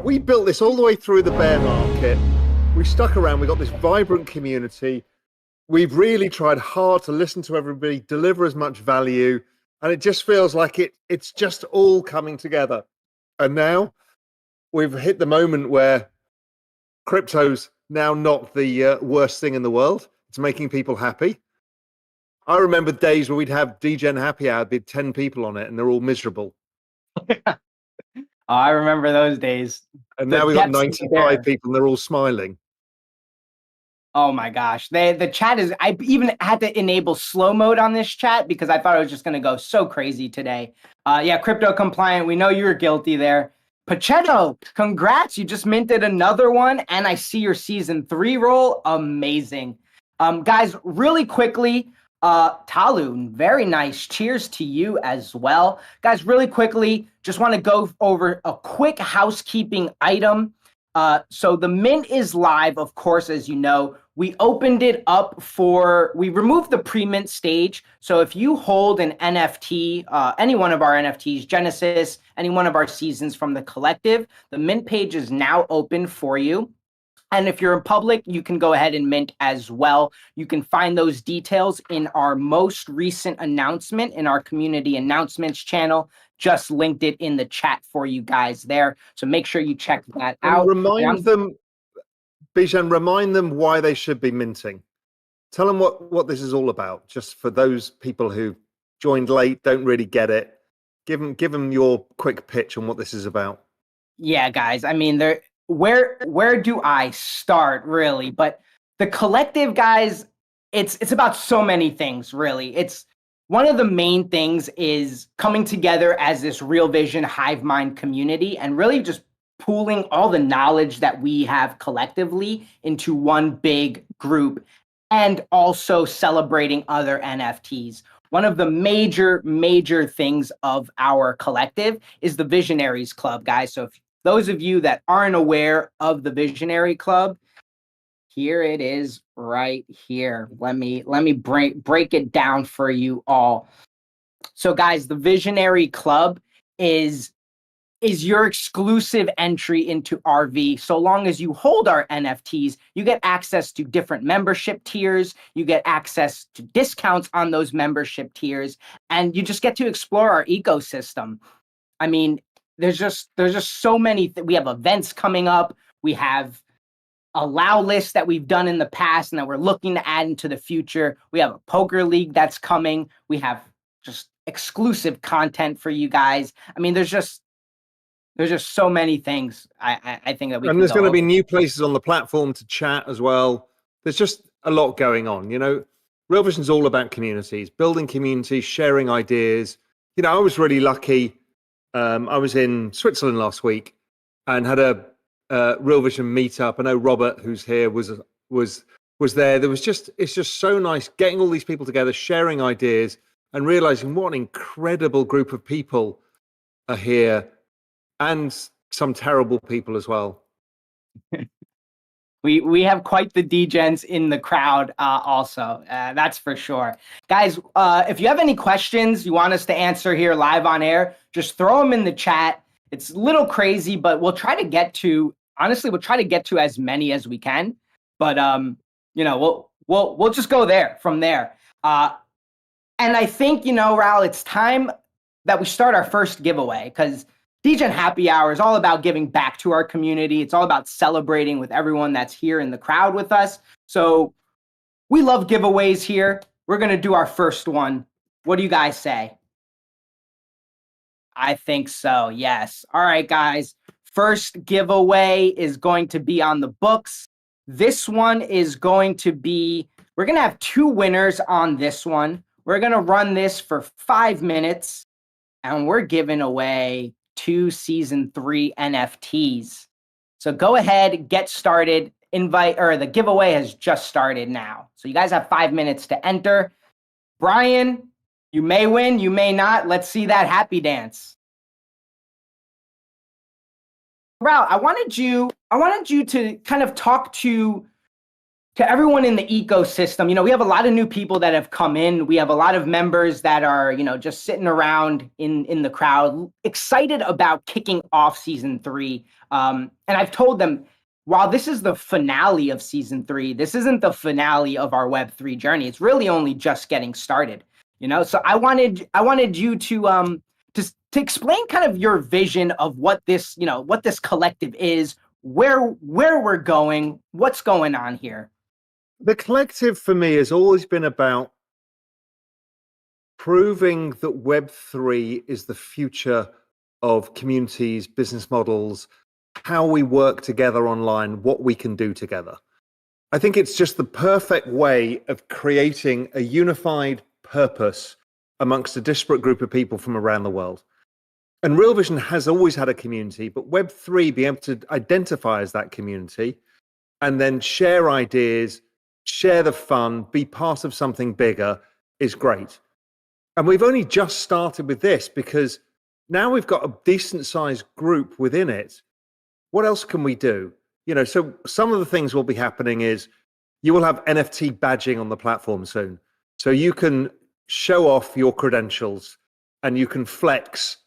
We built this all the way through the bear market. We stuck around. We got this vibrant community. We've really tried hard to listen to everybody, deliver as much value, and it just feels like it's just all coming together. And now we've hit the moment where crypto's now not the worst thing in the world. It's making people happy. I remember days where we'd have Degen Happy Hour, there'd be 10 people on it, and they're all miserable. Oh, I remember those days. And now we've got 95 people, and they're all smiling. Oh my gosh. The chat is, I even had to enable slow mode on this chat because I thought it was just going to go so crazy today. Yeah, crypto compliant. We know you were guilty there. Pachetto, congrats. You just minted another one. And I see your season 3 roll. Amazing. Guys, really quickly, Talu, very nice. Cheers to you as well. Guys, really quickly, just want to go over a quick housekeeping item. So the mint is live, of course, as you know. We opened it up we removed the pre-mint stage. So if you hold an NFT, any one of our NFTs, Genesis, any one of our seasons from the collective, the mint page is now open for you. And if you're in public, you can go ahead and mint as well. You can find those details in our most recent announcement in our community announcements channel. Just linked it in the chat for you guys there. So make sure you check that out. Remind them, Bijan, remind them why they should be minting. Tell them what this is all about, just for those people who joined late, don't really get it. Give them your quick pitch on what this is about. Yeah, guys. I mean, where do I start, really? But the collective, guys, it's about so many things, really. It's one of the main things is coming together as this Real Vision hive mind community and really just pooling all the knowledge that we have collectively into one big group and also celebrating other NFTs. One of the major things of our collective is the Visionaries Club, guys. So if those of you that aren't aware of the Visionary Club, here it is right here. Let me break it down for you all. So guys, the Visionary Club is your exclusive entry into RV. So long as you hold our NFTs, you get access to different membership tiers, you get access to discounts on those membership tiers, and you just get to explore our ecosystem. I mean, there's just so many. We have events coming up. We have allow list that we've done in the past and that we're looking to add into the future. We have a poker league that's coming. We have just exclusive content for you guys. I mean, there's just so many things. I think that we and there's going to be new places on the platform to chat as well. There's just a lot going on. You know, Real Vision is all about communities, building communities, sharing ideas. You know, I was really lucky. I was in Switzerland last week and had a Real Vision meetup. I know Robert, who's here, was there. It's just so nice getting all these people together, sharing ideas, and realizing what an incredible group of people are here, and some terrible people as well. We have quite the degens in the crowd also, that's for sure. Guys, if you have any questions you want us to answer here live on air, just throw them in the chat. It's a little crazy, but we'll try to get to as many as we can. But you know, we'll just go from there. And I think, you know, Raoul, it's time that we start our first giveaway, because Degen Happy Hour is all about giving back to our community. It's all about celebrating with everyone that's here in the crowd with us. So we love giveaways here. We're going to do our first one. What do you guys say? I think so, yes. All right, guys. First giveaway is going to be on the books. This one is going to be, we're going to have 2 winners on this one. We're going to run this for 5 minutes, and we're giving away 2 season 3 NFTs. So go ahead, get started. The giveaway has just started now. So you guys have 5 minutes to enter. Brian, you may win, you may not. Let's see that happy dance. Raoul, I wanted you to kind of talk to to everyone in the ecosystem, we have a lot of new people that have come in. We have a lot of members that are, just sitting around in the crowd, excited about kicking off season 3. And I've told them, while this is the finale of season 3, this isn't the finale of our Web3 journey. It's really only just getting started. So I wanted you to explain kind of your vision of what this collective is, where we're going, what's going on here. The collective for me has always been about proving that Web3 is the future of communities, business models, how we work together online, what we can do together. I think it's just the perfect way of creating a unified purpose amongst a disparate group of people from around the world. And Real Vision has always had a community, but Web3 being able to identify as that community and then share ideas, share the fun, be part of something bigger is great. And we've only just started with this because now we've got a decent sized group within it. What else can we do? So some of the things will be happening is you will have NFT badging on the platform soon. So you can show off your credentials and you can flex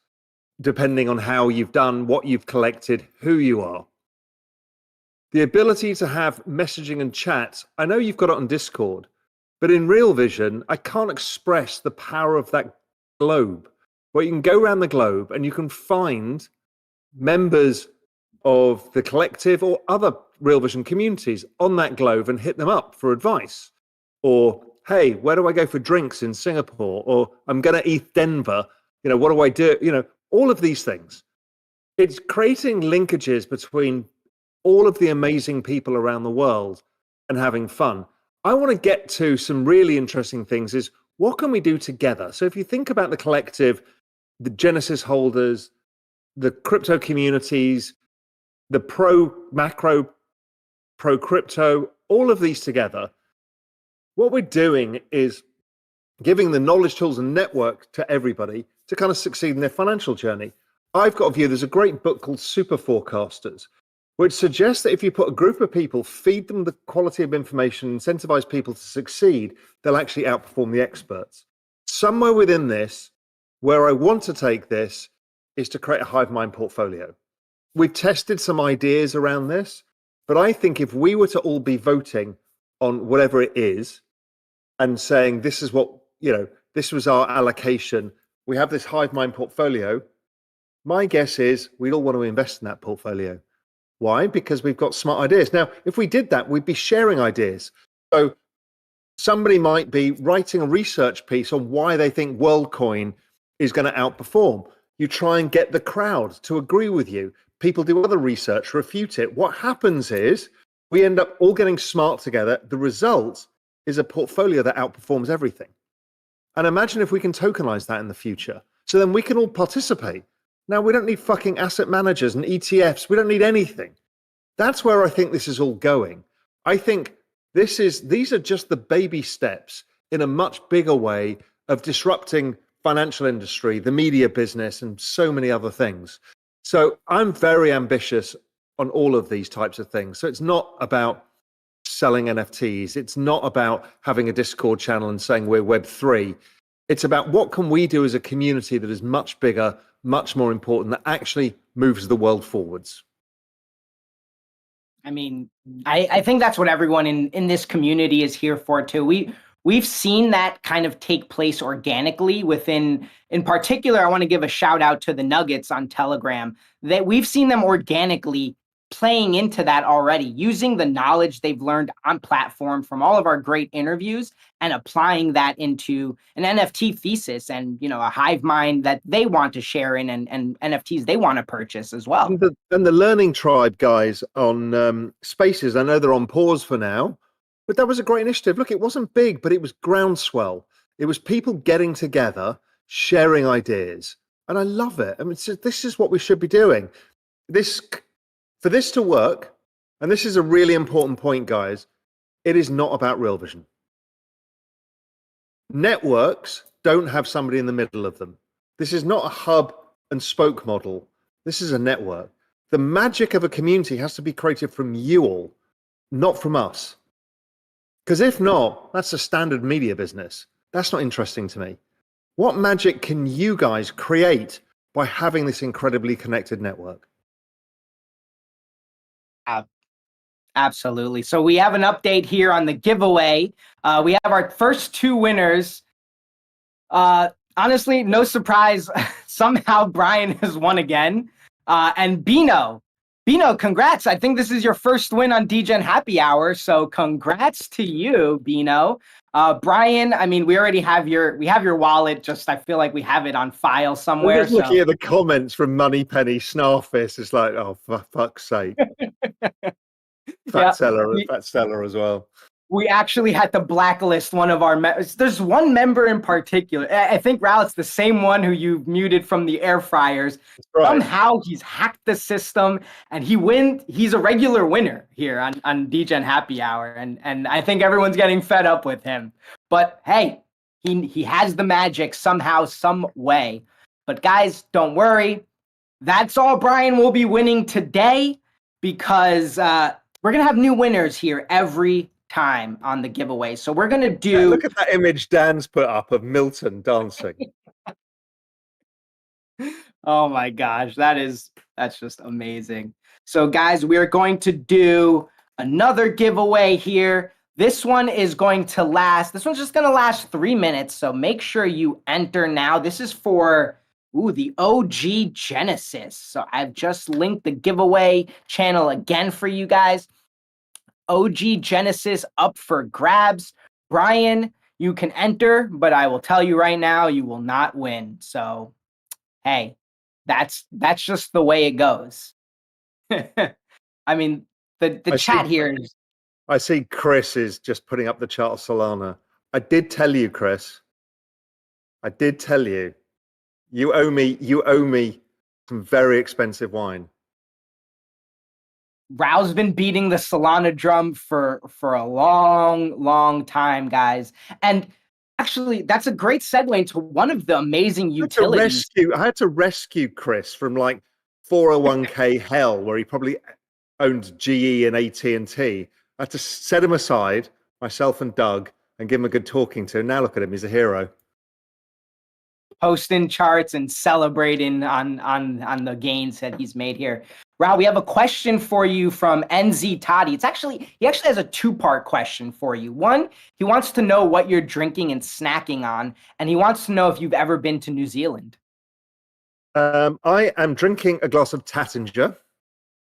depending on how you've done, what you've collected, who you are. The ability to have messaging and chats, I know you've got it on Discord, but in Real Vision, I can't express the power of that globe, where you can go around the globe and you can find members of the collective or other Real Vision communities on that globe and hit them up for advice. Or, hey, where do I go for drinks in Singapore? Or I'm going to ETH Denver. What do I do? All of these things. It's creating linkages between all of the amazing people around the world and having fun. I want to get to some really interesting things is what can we do together? So if you think about the collective, the Genesis holders, the crypto communities, the macro, pro crypto, all of these together, what we're doing is giving the knowledge, tools, and network to everybody to kind of succeed in their financial journey. I've got a view, there's a great book called Super Forecasters, which suggests that if you put a group of people, feed them the quality of information, incentivize people to succeed, they'll actually outperform the experts. Somewhere within this, where I want to take this, is to create a hive mind portfolio. We've tested some ideas around this, but I think if we were to all be voting on whatever it is and saying, this is what, this was our allocation, we have this hive mind portfolio, my guess is we'd all want to invest in that portfolio. Why? Because we've got smart ideas. Now, if we did that, we'd be sharing ideas. So somebody might be writing a research piece on why they think WorldCoin is going to outperform. You try and get the crowd to agree with you. People do other research, refute it. What happens is we end up all getting smart together. The result is a portfolio that outperforms everything. And imagine if we can tokenize that in the future. So then we can all participate. Now, we don't need fucking asset managers and ETFs. We don't need anything. That's where I think this is all going. I think these are just the baby steps in a much bigger way of disrupting financial industry, the media business, and so many other things. So I'm very ambitious on all of these types of things. So it's not about selling NFTs. It's not about having a Discord channel and saying we're Web3. It's about what can we do as a community that is much bigger, much more important, that actually moves the world forwards. I mean, I think that's what everyone in this community is here for too. We've seen that kind of take place organically within, in particular, I want to give a shout out to the Nuggets on Telegram, that we've seen them organically playing into that already, using the knowledge they've learned on platform from all of our great interviews and applying that into an NFT thesis and, a hive mind that they want to share in and NFTs they want to purchase as well. And the Learning Tribe guys on Spaces, I know they're on pause for now, but that was a great initiative. Look, it wasn't big, but it was groundswell. It was people getting together, sharing ideas. And I love it. I mean, this is what we should be doing. For this to work, and this is a really important point, guys, it is not about Real Vision. Networks don't have somebody in the middle of them. This is not a hub and spoke model. This is a network. The magic of a community has to be created from you all, not from us. Because if not, that's a standard media business. That's not interesting to me. What magic can you guys create by having this incredibly connected network? Absolutely. So we have an update here on the giveaway. We have our first two winners. Honestly, no surprise. Somehow Brian has won again. And Bino, congrats. I think this is your first win on Degen Happy Hour. So congrats to you, Bino. Brian, I mean, we already have your wallet. Just I feel like we have it on file somewhere. I'm just looking at the comments from Moneypenny Snarfist. It's like, oh, for fuck's sake. Fat seller as well. We actually had to blacklist one of our members. There's one member in particular. I think, Raoul, it's the same one who you muted from the air fryers. Right. Somehow he's hacked the system and he's a regular winner here on Degen Happy Hour. And I think everyone's getting fed up with him. But hey, he has the magic somehow, some way. But guys, don't worry. That's all Brian will be winning today, because we're going to have new winners here every time on the giveaway. So we're going to do... Yeah, look at that image Dan's put up of Milton dancing. Oh my gosh, that's just amazing. So guys, we're going to do another giveaway here. This one is going to last... This one's just going to last 3 minutes. So make sure you enter now. This is for... the OG Genesis. So I've just linked the giveaway channel again for you guys. OG Genesis up for grabs. Brian, you can enter, but I will tell you right now, you will not win. So, hey, that's just the way it goes. I mean, the chat here is... I see Chris is just putting up the chart of Solana. I did tell you, Chris. I did tell you. You owe me some very expensive wine. Raoul's been beating the Solana drum for a long time, guys. And actually, that's a great segue into one of the amazing utilities. I had to rescue Chris from like 401k hell, where he probably owned GE and AT&T. I had to set him aside, myself and Doug, and give him a good talking to. Now look at him, he's a hero. Posting charts and celebrating on the gains that he's made here. Raoul, we have a question for you from NZ Toddy. He actually has a two-part question for you. One, he wants to know what you're drinking and snacking on, and he wants to know if you've ever been to New Zealand. I am drinking a glass of Tattinger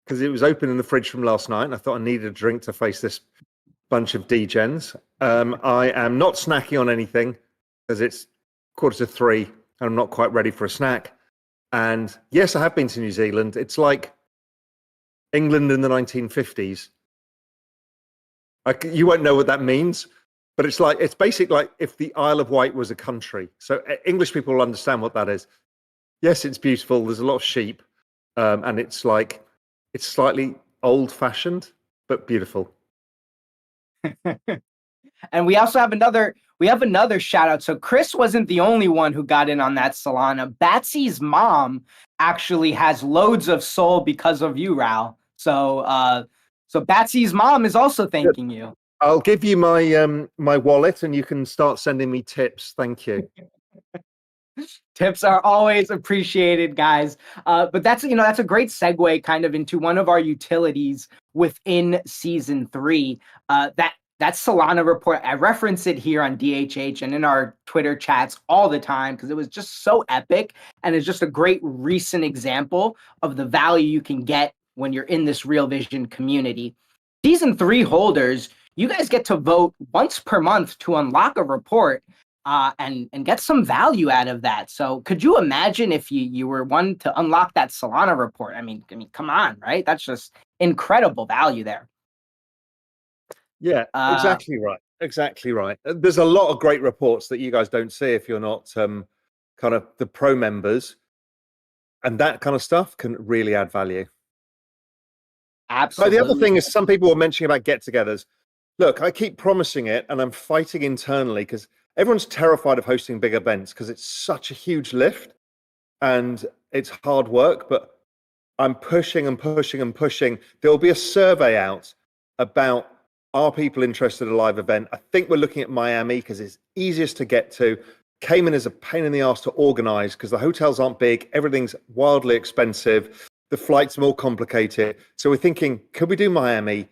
because it was open in the fridge from last night, and I thought I needed a drink to face this bunch of degens. I am not snacking on anything because it's 2:45 and I'm not quite ready for a snack. And yes, I have been to New Zealand. It's like England in the 1950s. You won't know what that means, but it's basically like if the Isle of Wight was a country. So English people will understand what that is. Yes, it's beautiful. There's a lot of sheep, and it's slightly old-fashioned, but beautiful. And we also have another shout out. So Chris wasn't the only one who got in on that Solana. Batsy's mom actually has loads of soul because of you, Raoul. So Batsy's mom is also thanking you. I'll give you my my wallet and you can start sending me tips. Thank you. Tips are always appreciated, guys. But that's a great segue kind of into one of our utilities within season 3. That Solana report, I reference it here on DHH and in our Twitter chats all the time because it was just so epic, and it's just a great recent example of the value you can get when you're in this Real Vision community. Season 3 holders, you guys get to vote once per month to unlock a report and get some value out of that. So could you imagine if you were one to unlock that Solana report? I mean, come on, right? That's just incredible value there. Yeah, exactly right. Exactly right. There's a lot of great reports that you guys don't see if you're not kind of the pro members, and that kind of stuff can really add value. Absolutely. The other thing is some people were mentioning about get-togethers. Look, I keep promising it, and I'm fighting internally because everyone's terrified of hosting big events because it's such a huge lift and it's hard work, but I'm pushing and pushing and pushing. There will be a survey out about Are people interested in a live event? I think we're looking at Miami because it's easiest to get to. Cayman is a pain in the ass to organize because the hotels aren't big. Everything's wildly expensive. The flights are more complicated. So we're thinking, could we do Miami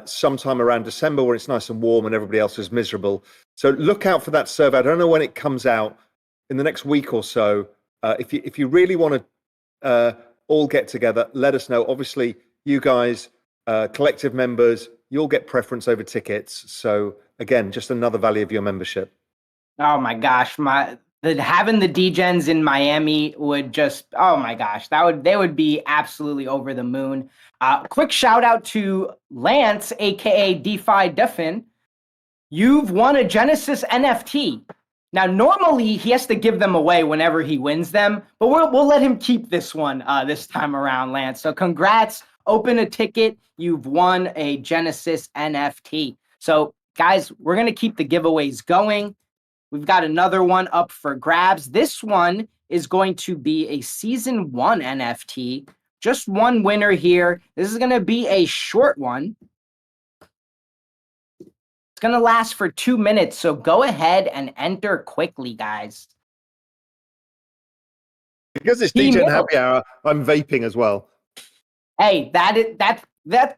sometime around December when it's nice and warm and everybody else is miserable? So look out for that survey. I don't know when it comes out, in the next week or so. If you really want to all get together, let us know. Obviously, you guys, collective members, you'll get preference over tickets. So again, just another value of your membership. Oh my gosh, having the Degens in Miami would just, oh my gosh, they would be absolutely over the moon. Quick shout out to Lance, aka DeFi Duffin. You've won a Genesis NFT. Now, normally he has to give them away whenever he wins them, but we'll let him keep this one this time around, Lance. So congrats, open a ticket. You've won a Genesis NFT. So guys, we're going to keep the giveaways going. We've got another one up for grabs. This one is going to be a Season 1 NFT. Just one winner here. This is going to be a short one. It's going to last for 2 minutes, so go ahead and enter quickly, guys. Because it's Degen Happy Hour, I'm vaping as well. Hey,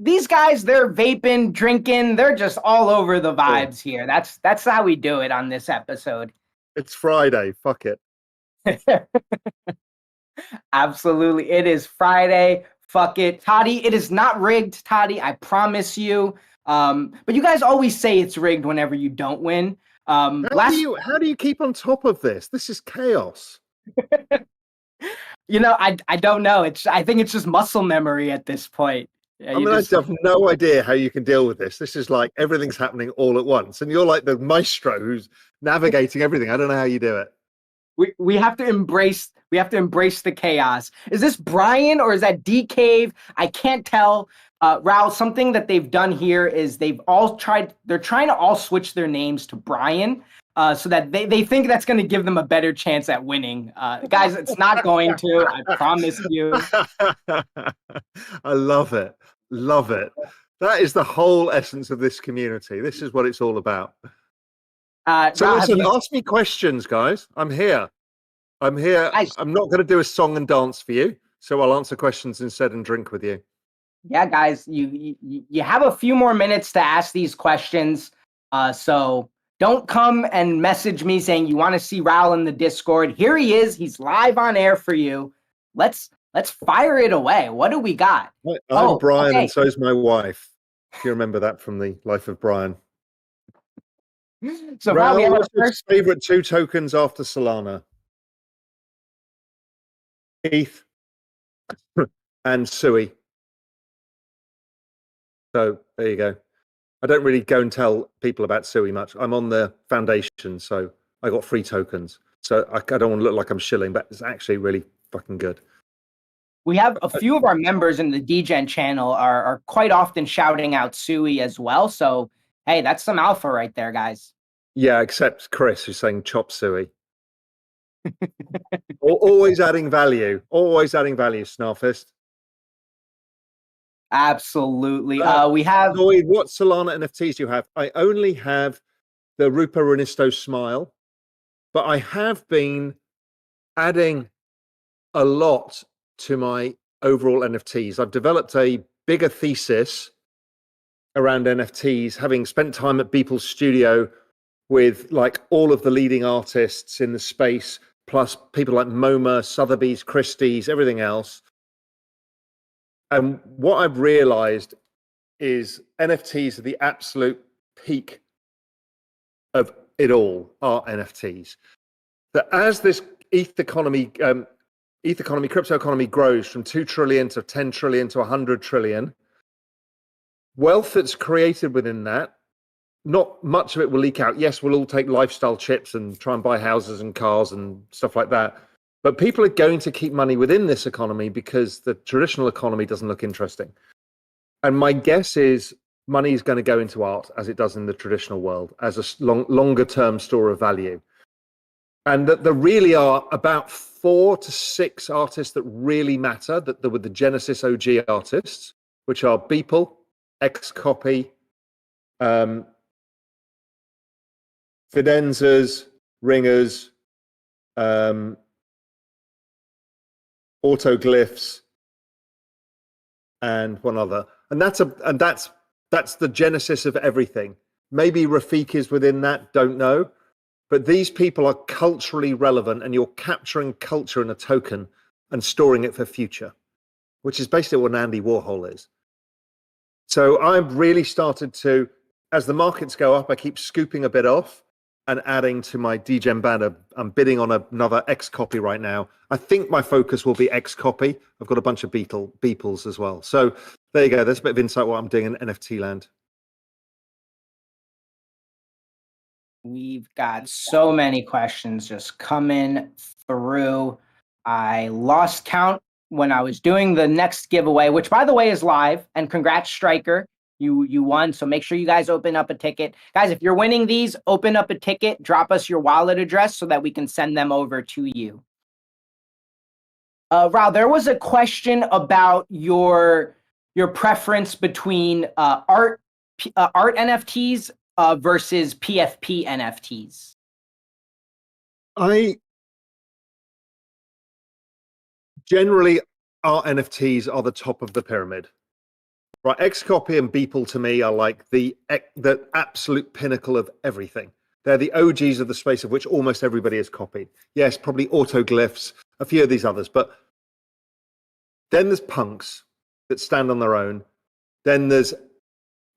these guys, they're vaping, drinking, they're just all over the vibes here. That's how we do it on this episode. It's Friday. Fuck it. Absolutely. It is Friday. Fuck it. Toddy, it is not rigged, Toddy. I promise you. But you guys always say it's rigged whenever you don't win. How do you keep on top of this? This is chaos. I don't know. I think it's just muscle memory at this point. Yeah, I have no idea how you can deal with this. This is like everything's happening all at once, and you're like the maestro who's navigating everything. I don't know how you do it. We have to embrace the chaos. Is this Brian or is that D Cave? I can't tell. Raoul, something that they've done here is they're trying to all switch their names to Brian. So that they think that's going to give them a better chance at winning. Guys, it's not going to. I promise you. I love it. Love it. That is the whole essence of this community. This is what it's all about. So listen, ask me questions, guys. I'm here. I'm not going to do a song and dance for you. So I'll answer questions instead and drink with you. Yeah, guys, you have a few more minutes to ask these questions. So don't come and message me saying you want to see Raoul in the Discord. Here he is. He's live on air for you. Let's fire it away. What do we got? I'm Brian, and so is my wife. If you remember that from the life of Brian. So Raoul, what's your favorite 2 tokens after Solana? ETH and Sui. So there you go. I don't really go and tell people about Sui much. I'm on the foundation, so I got free tokens. So I don't want to look like I'm shilling, but it's actually really fucking good. We have a few of our members in the Degen channel are quite often shouting out Sui as well. So, hey, that's some alpha right there, guys. Yeah, except Chris, who's saying chop Sui. Always adding value. Always adding value, Snarfist. Absolutely. We have... Lloyd, what Solana NFTs do you have? I only have the Rupa Renisto Smile, but I have been adding a lot to my overall NFTs. I've developed a bigger thesis around NFTs, having spent time at Beeple's studio with like all of the leading artists in the space, plus people like MoMA, Sotheby's, Christie's, everything else. And what I've realized is NFTs are the absolute peak of it all, are NFTs. That as this crypto economy grows from 2 trillion to 10 trillion to 100 trillion, wealth that's created within that, not much of it will leak out. Yes, we'll all take lifestyle chips and try and buy houses and cars and stuff like that. But people are going to keep money within this economy because the traditional economy doesn't look interesting. And my guess is money is going to go into art as it does in the traditional world as a longer term store of value. And that there really are about 4 to 6 artists that really matter, that there were the Genesis OG artists, which are Beeple, Xcopy, Fidenzas, ringers, autoglyphs, and one other. And that's the genesis of everything. Maybe Rafik is within that, don't know. But these people are culturally relevant, and you're capturing culture in a token and storing it for future, which is basically what an Andy Warhol is. So I've really started to, as the markets go up, I keep scooping a bit off and adding to my Degen banner. I'm bidding on another X copy right now. I think my focus will be X copy. I've got a bunch of Beeples as well. So there you go. There's a bit of insight what I'm doing in NFT land. We've got so many questions just coming through. I lost count when I was doing the next giveaway, which by the way is live. And congrats, Striker. You won. So make sure you guys open up a ticket. Guys, if you're winning these, open up a ticket, drop us your wallet address so that we can send them over to you. Raoul, there was a question about your preference between art NFTs versus PFP NFTs. Generally, art NFTs are the top of the pyramid. Right, Xcopy and Beeple to me are like the absolute pinnacle of everything. They're the OGs of the space of which almost everybody has copied. Yes, probably autoglyphs, a few of these others, but then there's punks that stand on their own. Then there's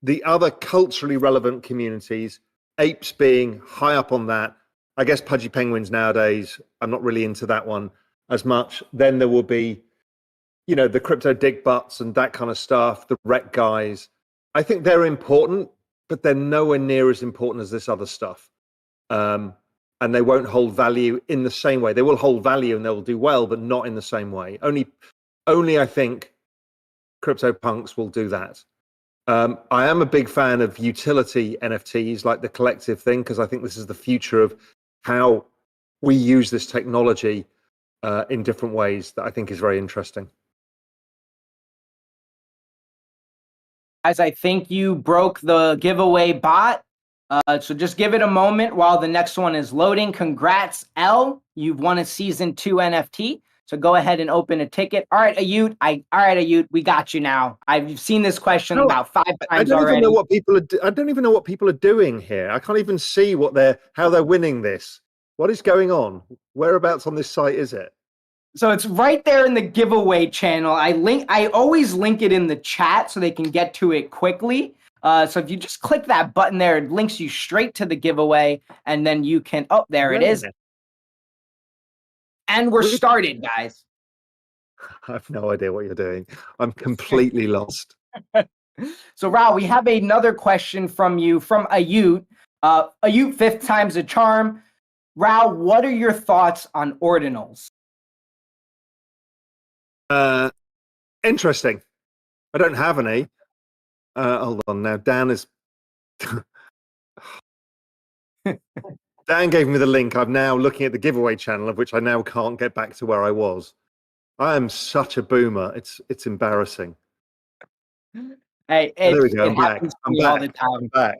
the other culturally relevant communities, apes being high up on that. I guess Pudgy Penguins nowadays, I'm not really into that one as much. Then there will be, you know, the crypto dick butts and that kind of stuff, the rec guys. I think they're important, but they're nowhere near as important as this other stuff. And they won't hold value in the same way. They will hold value and they will do well, but not in the same way. Only I think crypto punks will do that. I am a big fan of utility NFTs, like the collective thing, because I think this is the future of how we use this technology in different ways that I think is very interesting. Guys, I think you broke the giveaway bot. So just give it a moment while the next one is loading. Congrats, L. You've won a Season 2 NFT. So go ahead and open a ticket. All right, Ayut. All right, Ayut, we got you now. I've seen this question about 5 times already. I don't even know what people are doing here. I can't even see how they're winning this. What is going on? Whereabouts on this site is it? So it's right there in the giveaway channel. I always link it in the chat so they can get to it quickly. So if you just click that button there, it links you straight to the giveaway, and then you can. Oh, there it is. And we're started, guys. I have no idea what you're doing. I'm completely lost. So, Raoul, we have another question from you, from Ayut. Ayut, 5th time's a charm. Raoul, what are your thoughts on ordinals? Interesting. I don't have any. Hold on now. Dan is... Dan gave me the link. I'm now looking at the giveaway channel, of which I now can't get back to where I was. I am such a boomer. It's embarrassing. Hey, there we go. I'm back. All the time. I'm back.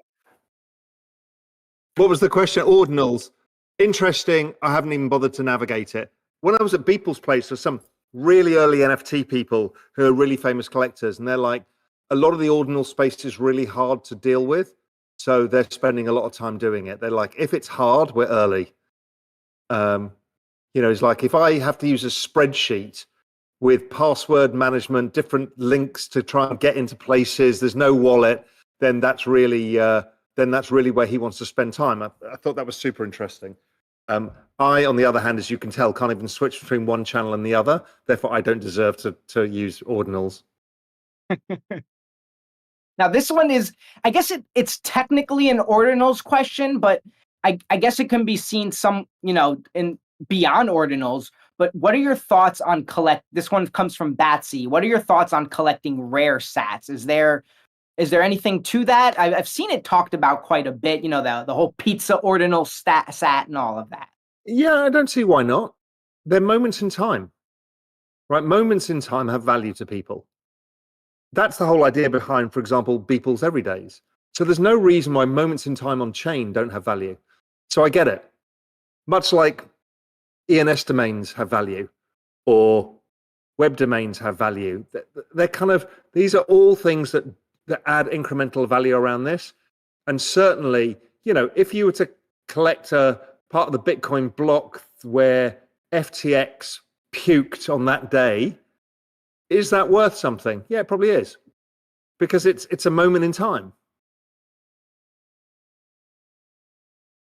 What was the question? Ordinals. Interesting. I haven't even bothered to navigate it. When I was at Beeple's place, there's some really early NFT people who are really famous collectors, and they're like, a lot of the ordinal space is really hard to deal with. So they're spending a lot of time doing it. They're like, if it's hard, we're early. It's like, if I have to use a spreadsheet with password management, different links to try and get into places, there's no wallet, then that's really where he wants to spend time. I thought that was super interesting. I, on the other hand, as you can tell, can't even switch between one channel and the other. Therefore, I don't deserve to use ordinals. Now, this one is, I guess it's technically an ordinals question, but I guess it can be seen in beyond ordinals. But what are your thoughts on this one comes from Batsy. What are your thoughts on collecting rare sats? Is there anything to that? I've seen it talked about quite a bit, the whole pizza ordinal sat and all of that. Yeah, I don't see why not. They're moments in time, right? Moments in time have value to people. That's the whole idea behind, for example, Beeple's Everydays. So there's no reason why moments in time on chain don't have value. So I get it. Much like ENS domains have value or web domains have value. They're kind of, these are all things that add incremental value around this. And certainly, you know, if you were to collect a part of the Bitcoin block where FTX puked on that day, is that worth something? Yeah, it probably is, because it's a moment in time.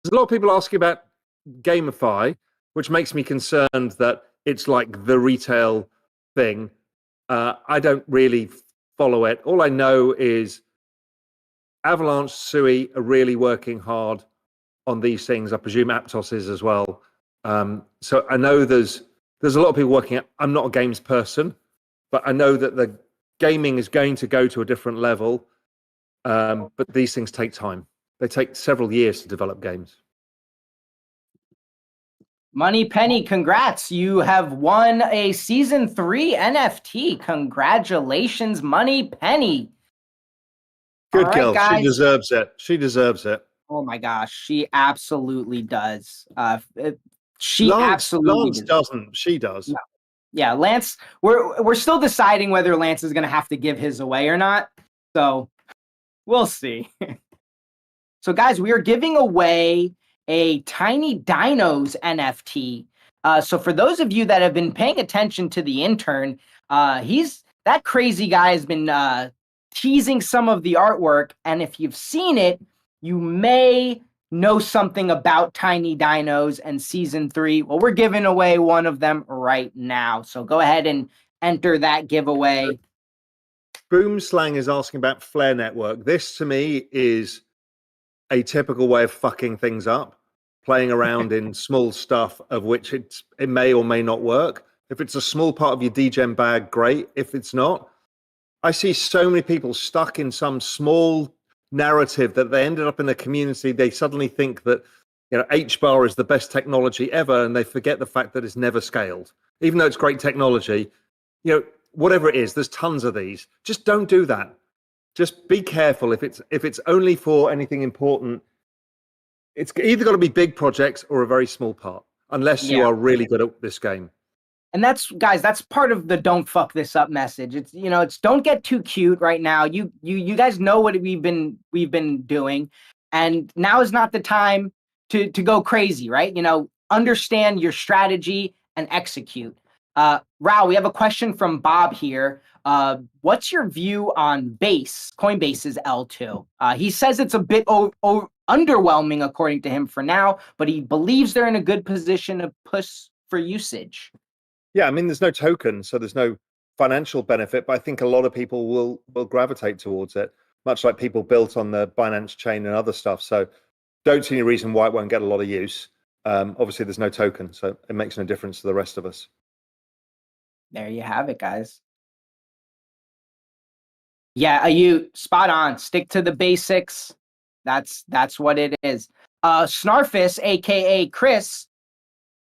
There's a lot of people asking about GameFi, which makes me concerned that it's like the retail thing. I don't really follow it. All I know is Avalanche, Sui are really working hard on these things. I presume Aptos is as well. So I know there's a lot of people working at. I'm not a games person, but I know that the gaming is going to go to a different level. But these things take time. They take several years to develop games. Money Penny, congrats. You have won a season 3 NFT. Congratulations, Money Penny. Good girl. Guys. She deserves it. She deserves it. Oh my gosh, she absolutely does. Lance doesn't. She does. No. Yeah, Lance. We're still deciding whether Lance is going to have to give his away or not. So we'll see. So guys, we are giving away a Tiny Dinos NFT. So for those of you that have been paying attention to the intern, that crazy guy has been teasing some of the artwork, and if you've seen it, you may know something about Tiny Dinos and season 3. Well, we're giving away one of them right now. So go ahead and enter that giveaway. Boomslang is asking about Flare Network. This to me is a typical way of fucking things up, playing around in small stuff of which it may or may not work. If it's a small part of your degen bag, great. If it's not, I see so many people stuck in some small narrative that they ended up in a community. They suddenly think that, you know, HBAR is the best technology ever, and they forget the fact that it's never scaled. Even though it's great technology, you know, whatever it is, there's tons of these. Just don't do that. Just be careful. If it's only for anything important, it's either got to be big projects or a very small part, unless you are really good at this game. And that's, guys, that's part of the don't fuck this up message. It's, you know, it's don't get too cute right now. You guys know what we've been doing, and now is not the time to go crazy, right? You know, understand your strategy and execute. Raoul, we have a question from Bob here. What's your view on Coinbase's L2? He says it's a bit underwhelming according to him for now, but he believes they're in a good position to push for usage. Yeah, I mean, there's no token, so there's no financial benefit, but I think a lot of people will gravitate towards it, much like people built on the Binance chain and other stuff. So don't see any reason why it won't get a lot of use. Obviously, there's no token, so it makes no difference to the rest of us. There you have it, guys. Yeah, you spot on. Stick to the basics. That's what it is. Snarfus, aka Chris,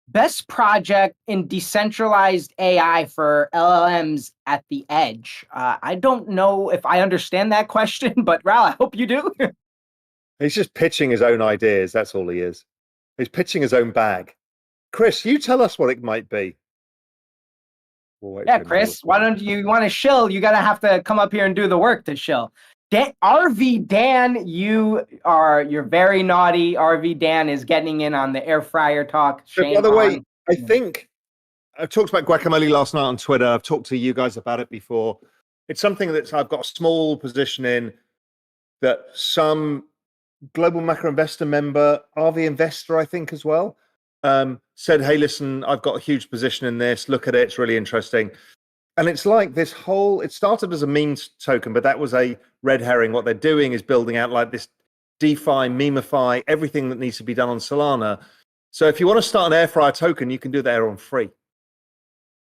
best project in decentralized AI for LLMs at the edge. I don't know if I understand that question, but Raoul, I hope you do. He's just pitching his own ideas. That's all he is. He's pitching his own bag. Chris, you tell us what it might be. Yeah, Chris, why don't you want to shill? You gotta have to come up here and do the work to shill. RV Dan, you're very naughty. RV Dan is getting in on the air fryer talk. By the way, I think I talked about guacamole last night on Twitter. I've talked to you guys about it before. It's something that I've got a small position in, that some global macro investor member, RV Investor, I think as well, said, hey, listen, I've got a huge position in this. Look at it. It's really interesting. And it's like this whole, it started as a meme token, but that was a red herring. What they're doing is building out like this DeFi, memify, everything that needs to be done on Solana. So if you want to start an air fryer token, you can do that on free.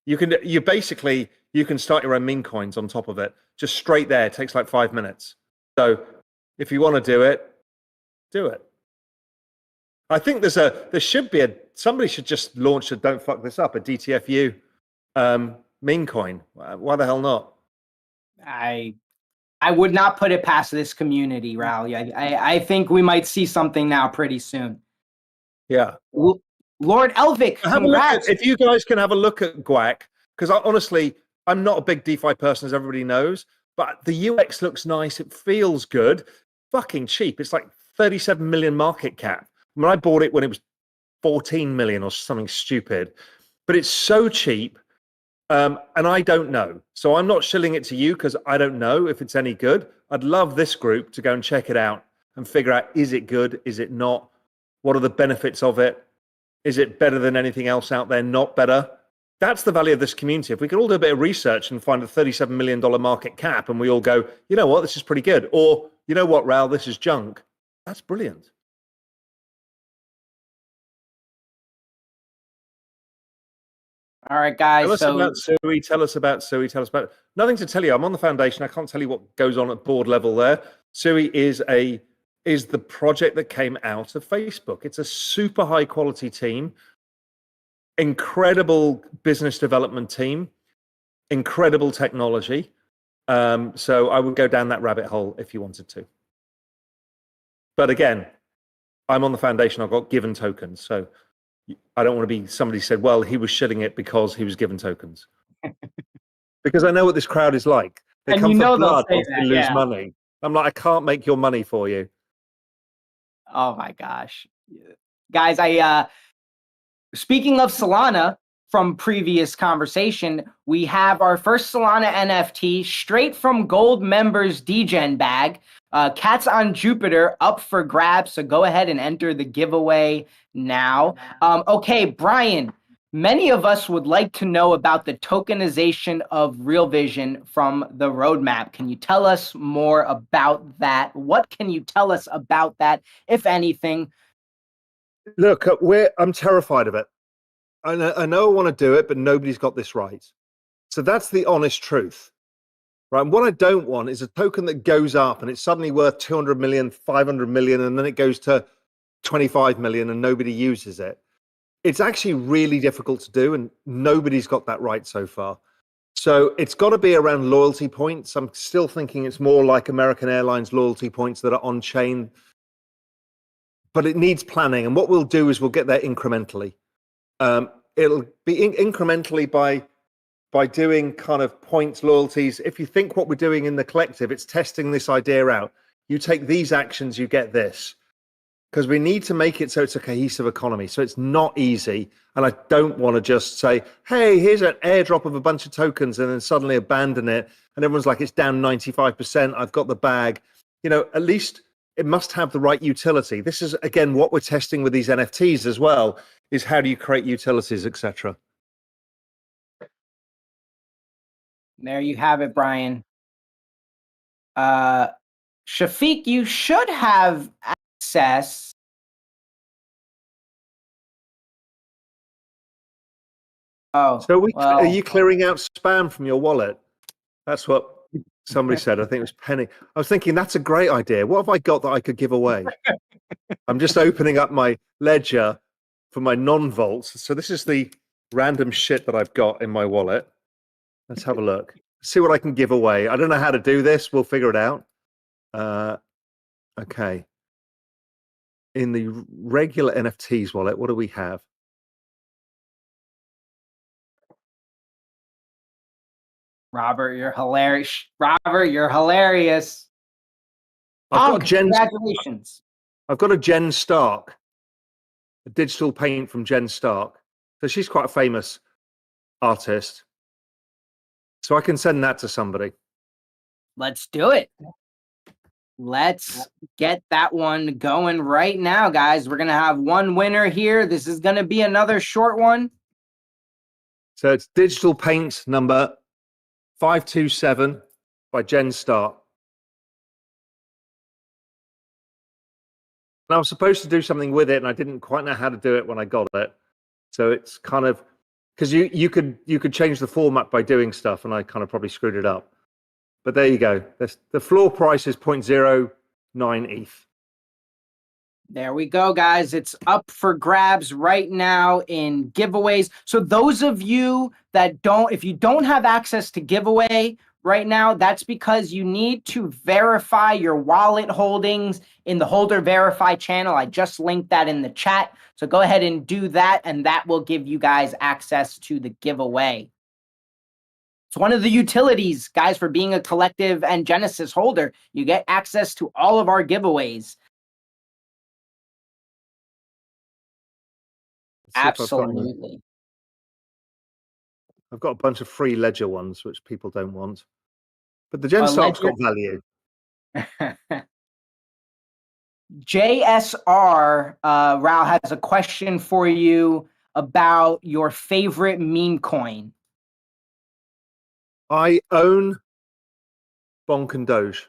You can start your own meme coins on top of it, just straight there. It takes like 5 minutes. So if you want to do it, do it. I think somebody should just launch a, don't fuck this up, a DTFU meme coin. Why the hell not? I I would not put it past this community, Raoul. I think we might see something now pretty soon. Yeah. Lord Elvic, congrats. If you guys can have a look at GWAC, because honestly, I'm not a big DeFi person, as everybody knows, but the UX looks nice. It feels good. Fucking cheap. It's like 37 million market cap. I mean, I bought it when it was 14 million or something stupid, but it's so cheap. And I don't know. So I'm not shilling it to you because I don't know if it's any good. I'd love this group to go and check it out and figure out, is it good? Is it not? What are the benefits of it? Is it better than anything else out there? Not better? That's the value of this community. If we could all do a bit of research and find a $37 million market cap and we all go, you know what, this is pretty good. Or, you know what, Raoul, this is junk. That's brilliant. All right, guys. Tell us about Sui. Tell us about Sui. Tell us about nothing to tell you. I'm on the foundation. I can't tell you what goes on at board level there. Sui is the project that came out of Facebook. It's a super high quality team, incredible business development team, incredible technology. So I would go down that rabbit hole if you wanted to. But again, I'm on the foundation. I've got given tokens. So I don't want to be somebody said, well, he was shilling it because he was given tokens. Because I know what this crowd is like. They come for blood once they lose money. I'm like, I can't make your money for you. Oh my gosh. Guys, speaking of Solana from previous conversation, we have our first Solana NFT straight from Goldmember's Degen bag. Cats on Jupiter up for grabs, so go ahead and enter the giveaway now. Okay, Brian, many of us would like to know about the tokenization of realvision from the roadmap. Can you tell us more about that? What can you tell us about that, if anything? Look, I'm terrified of it. I know I want to do it, but nobody's got this right. So that's the honest truth. Right. And what I don't want is a token that goes up and it's suddenly worth 200 million, 500 million, and then it goes to 25 million and nobody uses it. It's actually really difficult to do, and nobody's got that right so far. So it's got to be around loyalty points. I'm still thinking it's more like American Airlines loyalty points that are on chain, but it needs planning. And what we'll do is we'll get there incrementally. It'll be incrementally by doing kind of points, loyalties. If you think what we're doing in the collective, it's testing this idea out. You take these actions, you get this. Because we need to make it so it's a cohesive economy. So it's not easy. And I don't want to just say, hey, here's an airdrop of a bunch of tokens and then suddenly abandon it. And everyone's like, it's down 95%. I've got the bag. You know, at least it must have the right utility. This is, again, what we're testing with these NFTs as well, is how do you create utilities, etc. There you have it, Brian. Shafiq, you should have access. Oh, so are you clearing out spam from your wallet? That's what somebody said. I think it was Penny. I was thinking that's a great idea. What have I got that I could give away? I'm just opening up my ledger for my non-vaults. So this is the random shit that I've got in my wallet. Let's have a look. See what I can give away. I don't know how to do this. We'll figure it out. Okay. In the regular NFTs wallet, what do we have? Robert, you're hilarious. Robert, you're hilarious. Congratulations. I've got a Jen Stark, a digital paint from Jen Stark. So she's quite a famous artist. So I can send that to somebody. Let's do it. Let's get that one going right now, guys. We're going to have one winner here. This is going to be another short one. So it's digital paint number 527 by Jen Stark. And I was supposed to do something with it, and I didn't quite know how to do it when I got it. So it's kind of, because you could change the format by doing stuff, and I kind of probably screwed it up. But there you go. The floor price is 0.09 ETH. There we go, guys. It's up for grabs right now in giveaways. So those of you that if you don't have access to giveaway, right now. That's because you need to verify your wallet holdings in the holder verify channel. I just linked that in the chat. So go ahead and do that, and that will give you guys access to the giveaway. It's one of the utilities, guys, for being a Collective and Genesis holder. You get access to all of our giveaways. Absolutely. I've got a bunch of free Ledger ones, which people don't want. But the Gen Stark's got value. JSR, Raoul has a question for you about your favorite meme coin. I own Bonk and Doge.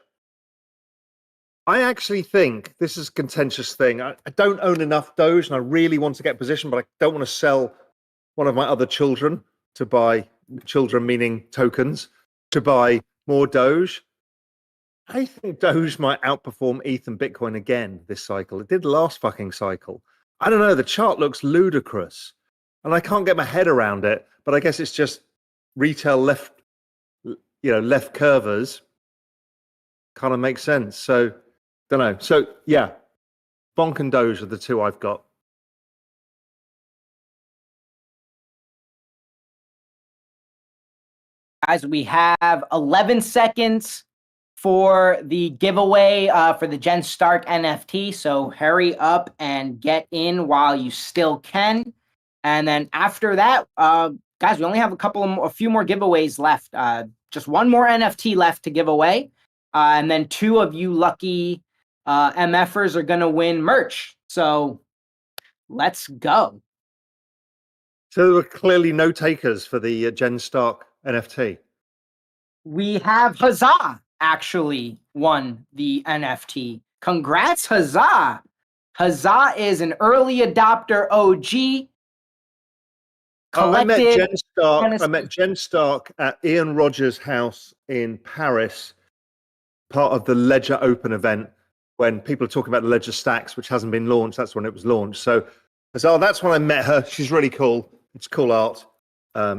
I actually think this is a contentious thing. I don't own enough Doge, and I really want to get positioned, but I don't want to sell one of my other children to buy, children meaning tokens, to buy more Doge. I think Doge might outperform ETH and Bitcoin again this cycle. It did last fucking cycle. I don't know. The chart looks ludicrous, and I can't get my head around it. But I guess it's just retail left curvers kind of makes sense. So don't know. So yeah, Bonk and Doge are the two I've got. Guys, we have 11 seconds for the giveaway for the Gen Stark NFT. So hurry up and get in while you still can. And then after that, guys, we only have a few more giveaways left. Just one more NFT left to give away. And then 2 of you lucky MFers are going to win merch. So let's go. So there were clearly no takers for the Gen Stark NFT. We have Huzzah actually won the NFT. Congrats, Huzzah. Huzzah is an early adopter OG. I met Jen Stark at Ian Rogers' house in Paris, part of the Ledger Open event, when people are talking about the Ledger Stacks, which hasn't been launched. That's when it was launched. So that's when I met her. She's really cool. It's cool art.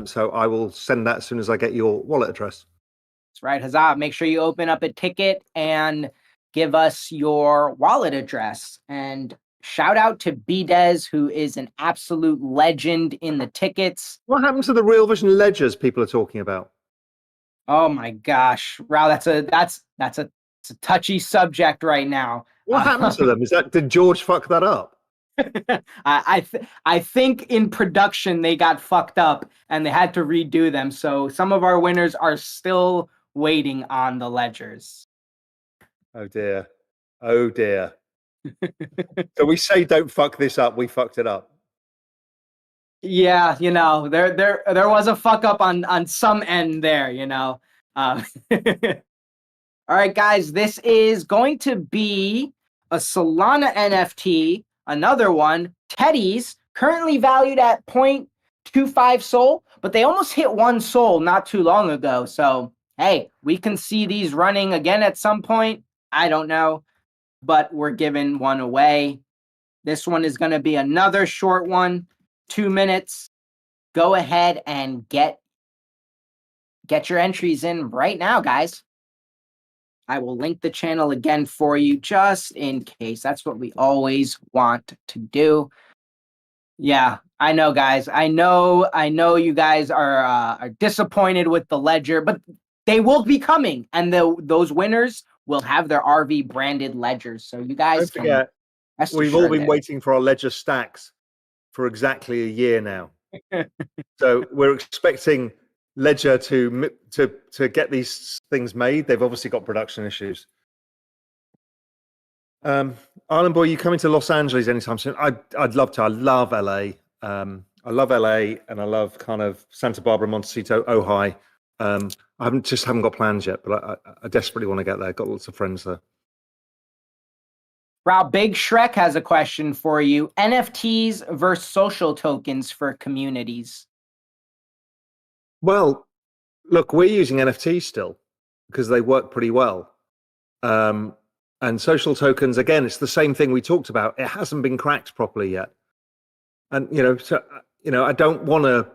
So I will send that as soon as I get your wallet address. That's right, Huzzah. Make sure you open up a ticket and give us your wallet address. And shout out to BDez, who is an absolute legend in the tickets. What happened to the Real Vision ledgers people are talking about? Oh my gosh, Raoul, that's a touchy subject right now. What happened to them? Did George fuck that up? I think in production they got fucked up and they had to redo them. So some of our winners are still waiting on the ledgers. Oh dear. Oh dear. So we say don't fuck this up, we fucked it up. Yeah, there was a fuck up on some end there, All right, guys, this is going to be a Solana NFT, another one, Teddy's, currently valued at 0.25 SOL, but they almost hit 1 SOL not too long ago. So, hey, we can see these running again at some point. I don't know, but we're giving one away. This one is going to be another short one, 2 minutes. Go ahead and get your entries in right now, guys. I will link the channel again for you just in case. That's what we always want to do. Yeah, I know, guys. I know you guys are disappointed with the ledger, but they will be coming, and those winners will have their RV branded ledgers. So you guys don't forget, we've all been waiting for our ledger stacks for exactly a year now. So we're expecting Ledger to get these things made. They've obviously got production issues. Island Boy, you coming to Los Angeles anytime soon? I'd love to. I love LA. I love LA, and I love kind of Santa Barbara, Montecito, Ojai. I haven't got plans yet, but I desperately want to get there. Got lots of friends there. Raoul, Big Shrek has a question for you. NFTs versus social tokens for communities. Well, look, we're using NFTs still because they work pretty well. And social tokens, again, it's the same thing we talked about. It hasn't been cracked properly yet. And, I don't want to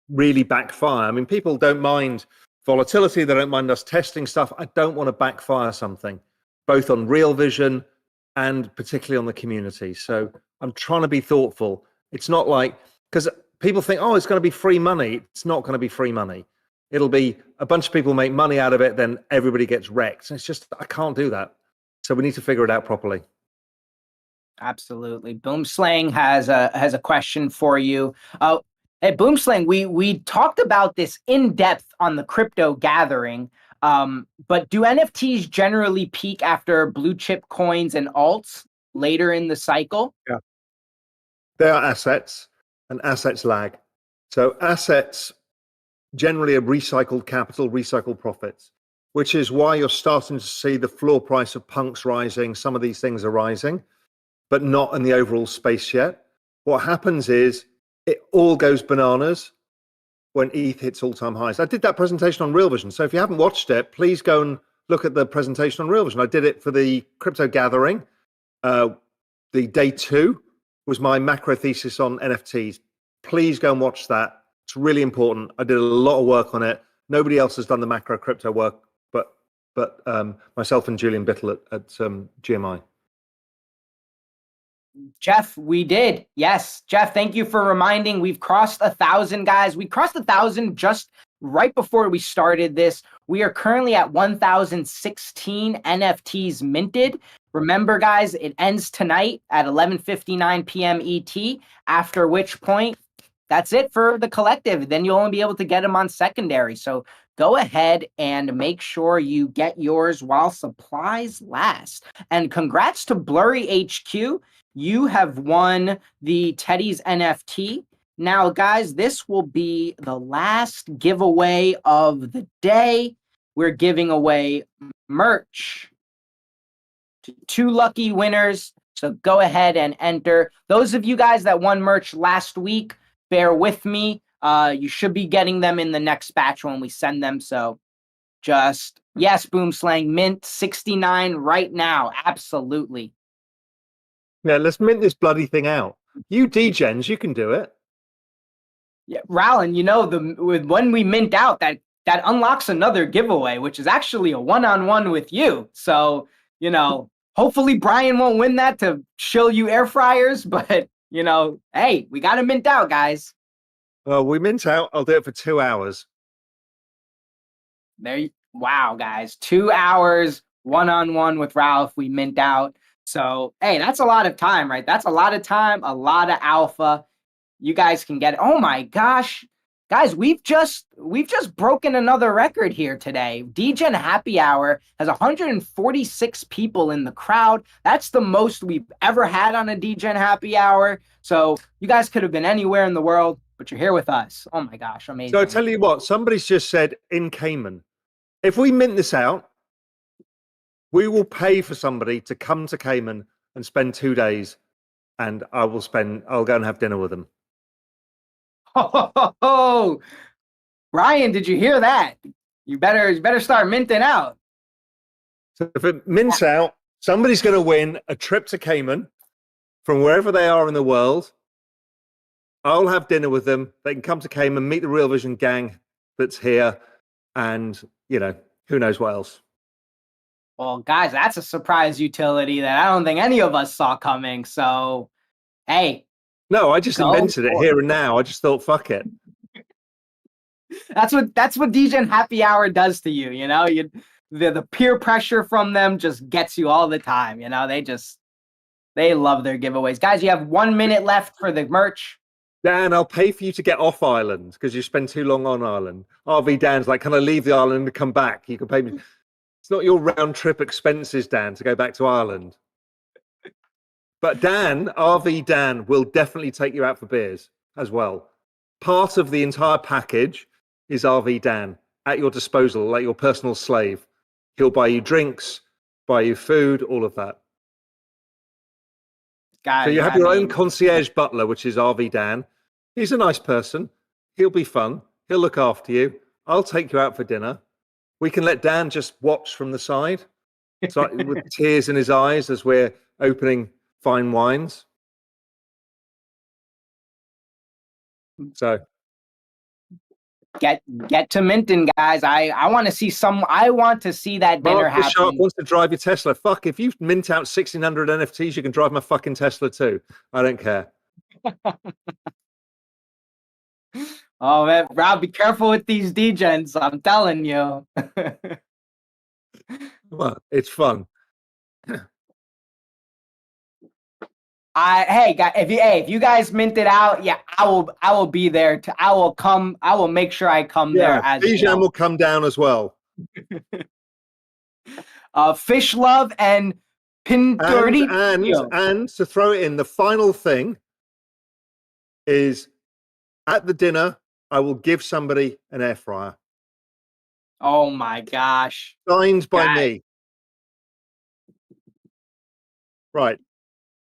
really backfire. I mean, people don't mind volatility. They don't mind us testing stuff. I don't want to backfire something, both on real vision and particularly on the community. So I'm trying to be thoughtful. It's not like, because people think, oh, it's going to be free money. It's not going to be free money. It'll be a bunch of people make money out of it, then everybody gets wrecked. And it's just, I can't do that. So we need to figure it out properly. Absolutely. Boomslang has a question for you. At Boomslang, we talked about this in depth on the crypto gathering. But do NFTs generally peak after blue chip coins and alts later in the cycle? Yeah. They are assets, and assets lag. So assets generally are recycled capital, recycled profits, which is why you're starting to see the floor price of punks rising. Some of these things are rising, but not in the overall space yet. What happens is it all goes bananas when ETH hits all-time highs. I did that presentation on Real Vision. So if you haven't watched it, please go and look at the presentation on Real Vision. I did it for the crypto gathering. The day 2 was my macro thesis on NFTs. Please go and watch that. It's really important. I did a lot of work on it. Nobody else has done the macro crypto work, but myself and Julian Bittle at GMI. Jeff, we did. Yes. Jeff, thank you for reminding. We've crossed 1,000, guys. We crossed 1,000 just right before we started this. We are currently at 1,016 NFTs minted. Remember, guys, it ends tonight at 11:59 p.m. ET, after which point, that's it for the collective. Then you'll only be able to get them on secondary. So go ahead and make sure you get yours while supplies last. And congrats to Blurry HQ. You have won the Teddy's NFT. Now, guys, this will be the last giveaway of the day. We're giving away merch to 2 lucky winners. So go ahead and enter. Those of you guys that won merch last week, bear with me. You should be getting them in the next batch when we send them. So just, yes, Boomslang, mint 69 right now. Absolutely. Yeah, let's mint this bloody thing out. You degens, you can do it. Yeah, Rowland, you know, when we mint out, that unlocks another giveaway, which is actually a one-on-one with you. So, you know, hopefully Brian won't win that to shill you air fryers, but, you know, hey, we got to mint out, guys. Well, we mint out. I'll do it for 2 hours. Wow, guys, 2 hours one-on-one with Ralph. We mint out. So, hey, that's a lot of time, right? That's a lot of time, a lot of alpha. You guys can get it. Oh my gosh. Guys, we've just broken another record here today. Degen Happy Hour has 146 people in the crowd. That's the most we've ever had on a Degen Happy Hour. So you guys could have been anywhere in the world, but you're here with us. Oh my gosh, amazing. So I tell you what, somebody's just said in Cayman, if we mint this out, we will pay for somebody to come to Cayman and spend 2 days, and I'll go and have dinner with them. Oh, Brian, did you hear that? You better start minting out. So if it mints out, somebody's going to win a trip to Cayman from wherever they are in the world. I'll have dinner with them. They can come to Cayman, meet the Real Vision gang that's here, and, you know, who knows what else. Well, guys, that's a surprise utility that I don't think any of us saw coming. So, hey. No, I just invented it here and now. I just thought, fuck it. That's what Degen Happy Hour does to you, you know? The peer pressure from them just gets you all the time, you know? They love their giveaways. Guys, you have 1 minute left for the merch. Dan, I'll pay for you to get off island because you spend too long on island. RV Dan's like, can I leave the island and come back? You can pay me. It's not your round trip expenses, Dan, to go back to Ireland. But Dan, RV Dan, will definitely take you out for beers as well. Part of the entire package is RV Dan at your disposal, like your personal slave. He'll buy you drinks, buy you food, all of that. So you have your own concierge butler, which is RV Dan. He's a nice person. He'll be fun. He'll look after you. I'll take you out for dinner. We can let Dan just watch from the side, so with tears in his eyes as we're opening fine wines. So Get to minting, guys. I want to see that dinner Mark the Sharp happen. wants to drive your Tesla. Fuck, if you mint out 1,600 NFTs, you can drive my fucking Tesla too. I don't care. Oh man, Rob, be careful with these degens. I'm telling you. Well, it's fun. If you guys mint it out, yeah, I will be there. I will make sure I come there as Bijan well. will come down as well. Fish love and Pinturicchio. And to throw it in, the final thing is at the dinner, I will give somebody an air fryer. Oh my gosh. Signed by me. Right.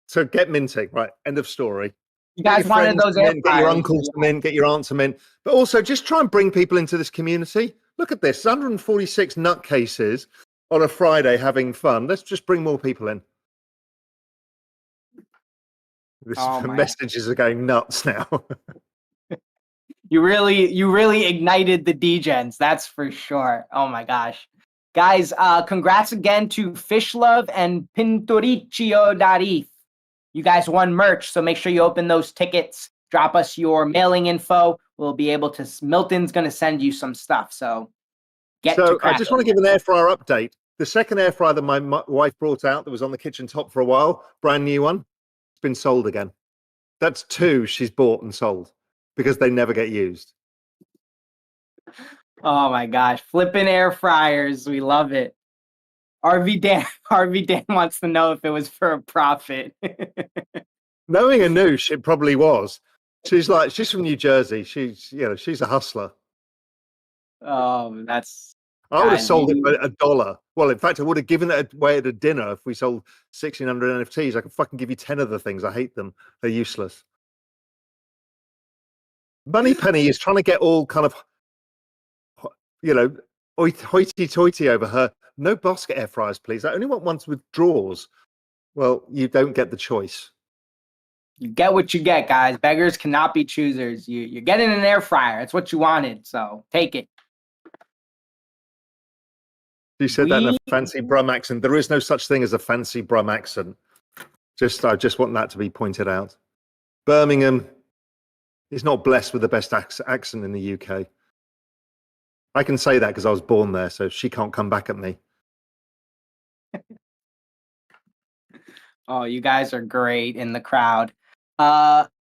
So get minting. Right. End of story. You guys wanted those air fryers. Get your uncles to mint, get your aunts to mint. But also just try and bring people into this community. Look at this, 146 nutcases on a Friday having fun. Let's just bring more people in. The messages are going nuts now. You really ignited the degens, that's for sure. Oh my gosh. Guys, congrats again to Fishlove and Pinturicchio Darif. You guys won merch, so make sure you open those tickets. Drop us your mailing info. We'll be able to. Milton's going to send you some stuff. So I just want to give an air fryer update. The second air fryer that my wife brought out that was on the kitchen top for a while, brand new one, it's been sold again. That's 2 she's bought and sold because they never get used. Oh my gosh, flipping air fryers. We love it. RV Dan wants to know if it was for a profit. Knowing Anoush, it probably was. She's from New Jersey. She's a hustler. Oh, I would have sold it for $1. Well, in fact, I would have given it away at a dinner if we sold 1,600 NFTs. I could fucking give you 10 of the things. I hate them. They're useless. Moneypenny is trying to get all kind of, hoity-toity over her. No basket air fryers, please. I only want ones with drawers. Well, you don't get the choice. You get what you get, guys. Beggars cannot be choosers. You're getting an air fryer. It's what you wanted, so take it. You said that in a fancy Brum accent. There is no such thing as a fancy Brum accent. I just want that to be pointed out. Birmingham is not blessed with the best accent in the UK. I can say that because I was born there, so she can't come back at me. Oh, you guys are great in the crowd. AAVK.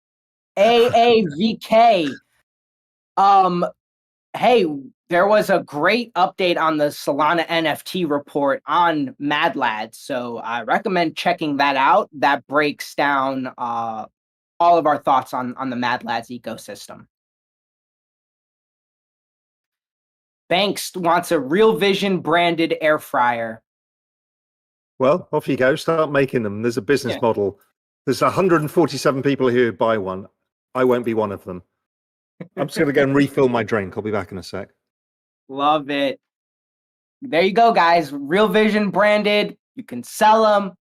Hey, there was a great update on the Solana NFT report on Mad Lads, so I recommend checking that out. That breaks down all of our thoughts on the Mad Lads ecosystem. Banks wants a Real Vision branded air fryer. Well, off you go. Start making them. There's a business model. There's 147 people here who buy one. I won't be one of them. I'm just going to go and refill my drink. I'll be back in a sec. Love it. There you go, guys. Real Vision branded. You can sell them,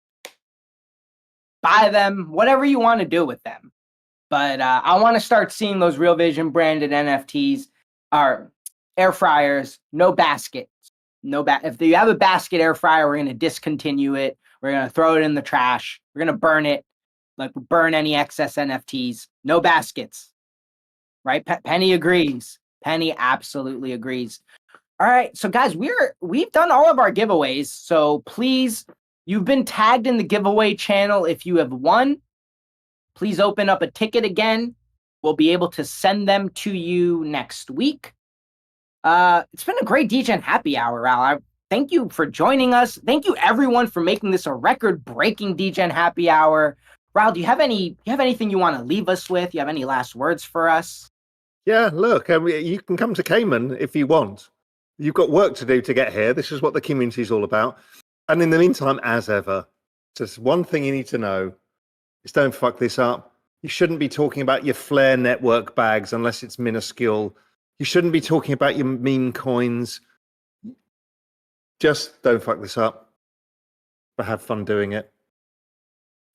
buy them, whatever you want to do with them. But I want to start seeing those Real Vision branded NFTs or air fryers, no baskets. If you have a basket air fryer, we're going to discontinue it. We're going to throw it in the trash. We're going to burn it, like we burn any excess NFTs. No baskets, right? Penny agrees. Penny absolutely agrees. All right, so guys, we've done all of our giveaways. So please, you've been tagged in the giveaway channel. If you have won, please open up a ticket again. We'll be able to send them to you next week. It's been a great Degen Happy Hour, Raoul. Thank you for joining us. Thank you everyone for making this a record-breaking Degen Happy Hour. Raoul, do you have anything you want to leave us with? You have any last words for us? Yeah, look, you can come to Cayman if you want. You've got work to do to get here. This is what the community is all about. And in the meantime, as ever, just one thing you need to know is don't fuck this up. You shouldn't be talking about your Flare network bags unless it's minuscule. You shouldn't be talking about your meme coins. Just don't fuck this up. But have fun doing it.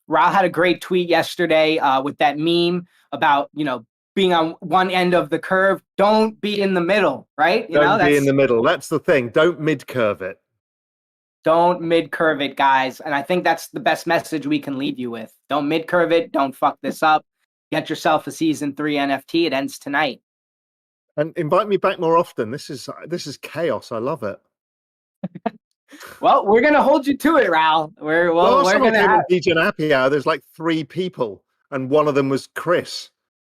Raoul had a great tweet yesterday with that meme about, being on one end of the curve. Don't be in the middle, right? Don't be in the middle. That's the thing. Don't mid-curve it. Don't mid-curve it, guys. And I think that's the best message we can leave you with. Don't mid-curve it. Don't fuck this up. Get yourself a season 3 NFT. It ends tonight. And invite me back more often. This is chaos. I love it. Well, we're gonna hold you to it, Raoul. We're gonna have Bijan Happy Hour. There's like 3 people, and one of them was Chris,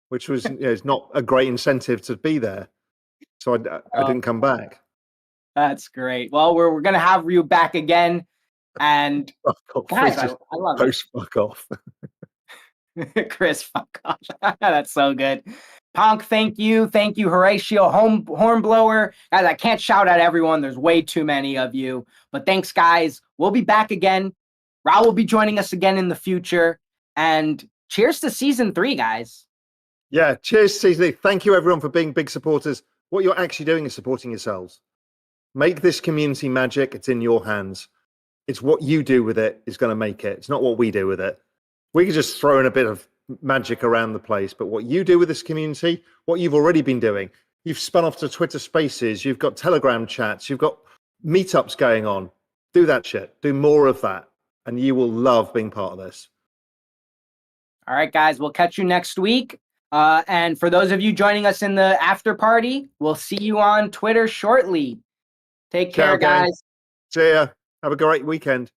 which was it's not a great incentive to be there. So I didn't come back. That's great. Well, we're gonna have you back again, and guys, I love it. Fuck off. Chris, fuck off. That's so good. Ponk, thank you. Thank you, Horatio, Hornblower. Guys, I can't shout out everyone. There's way too many of you. But thanks, guys. We'll be back again. Raoul will be joining us again in the future. And cheers to season 3, guys. Yeah, cheers, season 3. Thank you, everyone, for being big supporters. What you're actually doing is supporting yourselves. Make this community magic. It's in your hands. It's what you do with it is going to make it. It's not what we do with it. We can just throw in a bit of magic around the place, but what you do with this community, what you've already been doing, you've spun off to Twitter Spaces, you've got Telegram chats, you've got meetups going on. Do that shit. Do more of that, and you will love being part of this. All right, guys, we'll catch you next week. And for those of you joining us in the after party, we'll see you on Twitter shortly. Take care, guys. See ya. Have a great weekend.